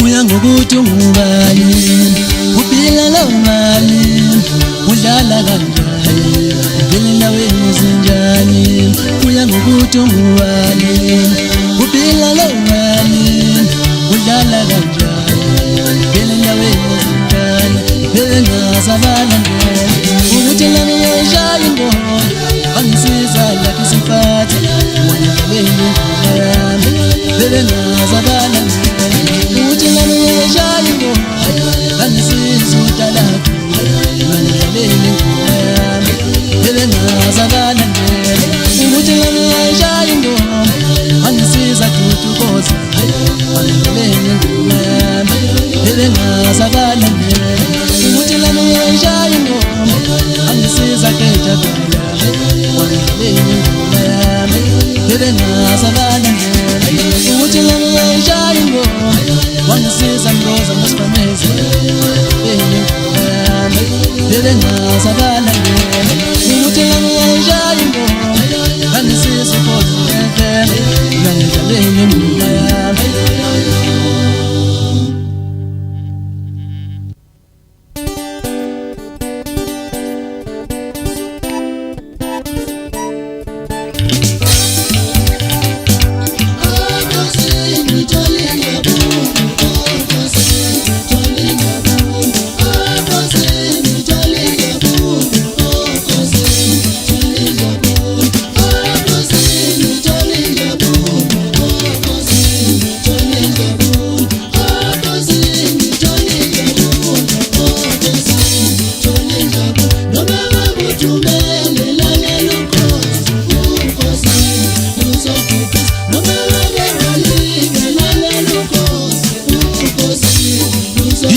kuya ngokuthi ungubani uphila lo mali udlala kanjani vele nawe uzinjani kuya ngokuthi ungubani uphila lo mali udlala kanjani vele nawe uzinjani vele ngazabala ukuthi nami ngishaya ingoma angisiza lapho sifata wena vele ngiyami vele ngazabala ukuthi nami ngishaya ingoma angisiza utalapho wena vele ngiyami vele ngazabala ukuthi nami ngishaya ingoma angisiza tutukoza wena vele ngiyami vele ngazabala ukuthi nami ngishaya ingoma angisiza keja vele ngazabala ukuthi nami ngishaya ingoma wangisiza ngoza masifameza vele ngazabala ukuthi nami ngishaya ingoma wangisiza ngoza ngangidlaleni ngoma yami.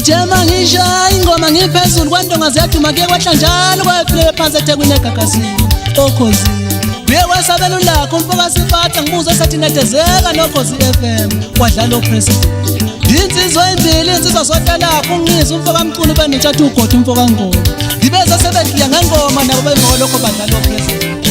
Jema ngishaya ingoma ngiphezulu kwandonga zethu make kwahlanjana kwafike phansi eThekwini eGagasini okhozi bekwasabela ulakho umfoka sifata ngibuza sathi netezeka noKhosi FM kwadlala opresident insizwa impilo insizwa zotalapho ungizwa umfoka mculu benitshatha ugodo umfoka ngoma ngibeza sebedliya ngengoma nabo bengolokho badlala opresident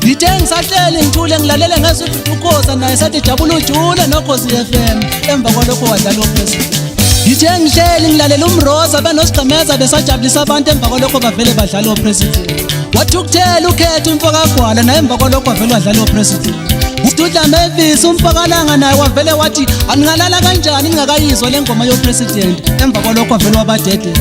ngithe ngisahleli ngithule ngilalele ngezwe uKhosi naye sathi jabula ujule noKhosi FM emva kwalokho wadlala opresident ngithe ngihleli ngilalela umroza benosigqemeza besajabulisa abantu emva kwalokho bavele badlala opresident wathi ukuthela ukhetha umfoka Gwala naye emva kwalokho wavele wadlala opresident uStudla Mavis umfoka Langa naye wavele wathi aningalala kanjani ningakayizwa lengoma yopresident emva kwalokho wavele wabadede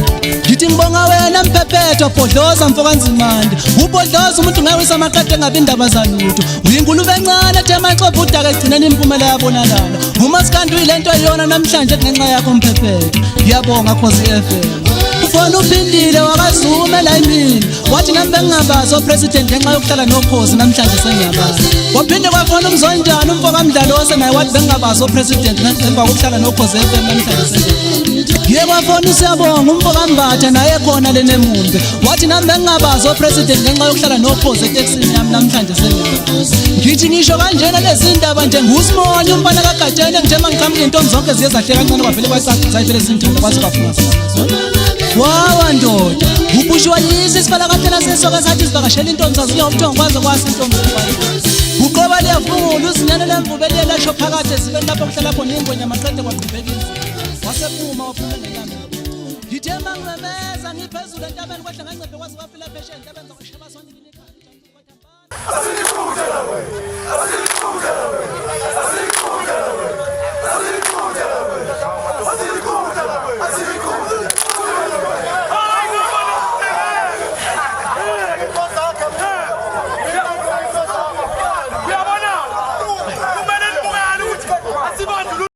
ngithi ngibonga wena Mphephetho Bhodloza mfoka Nzimande uBhodloza umuntu ngawisa amaqede engabe indaba zalutho uyingulube encane ethe maxoxa udaka egcineni impumela yabonakala uma sikanti uyilento eyona namhlanje ngenxa yakho Mphephetho ngiyabonga Khosi FM ufona uphindile wakazuma la yimini wathi nami bengingabazi opresident ngenxa yokuhlala noKhosi namhlanje sengiyabazi waphinde kwafona umzonjana umfoka Mdlalo naye wathi bengingabazi opresident ngemva kokuhlala noKhosi FM namhlanje sengiyabazi ngiye kwafona usiyabonga umfoka Mbatha naye khona lenemumbe wathi nami bengingabazi opresident ngenxa yokuhlala noKhosi eTexini yami namhlanje sengiyabazi ngithi ngisho kanjena lezi ndaba nje nguSimoni umfana kaGatsheni ngithema ngiqhamuka intombi zonke ziye zahle kancane kwavele kwasayivele sintunda kwasibafuna wawa ndoda ubushwa yisi sifala kahle nasesoka sathi sivakashela intombi saziyo ubuthongo kwaze kwasa intombi uqoba liyafungula uzinyane lemvubu eliyelasho phakathi esibeni lapho kuhlala khona ingonyama maqede kwaqhubekisa wasephuma wafuna ngelanga ngithe mangimemeza ngiphezulu entabeni kwahle ngancebe kwaze kwafila phesheya entabeni zokusheba sonke linikhathi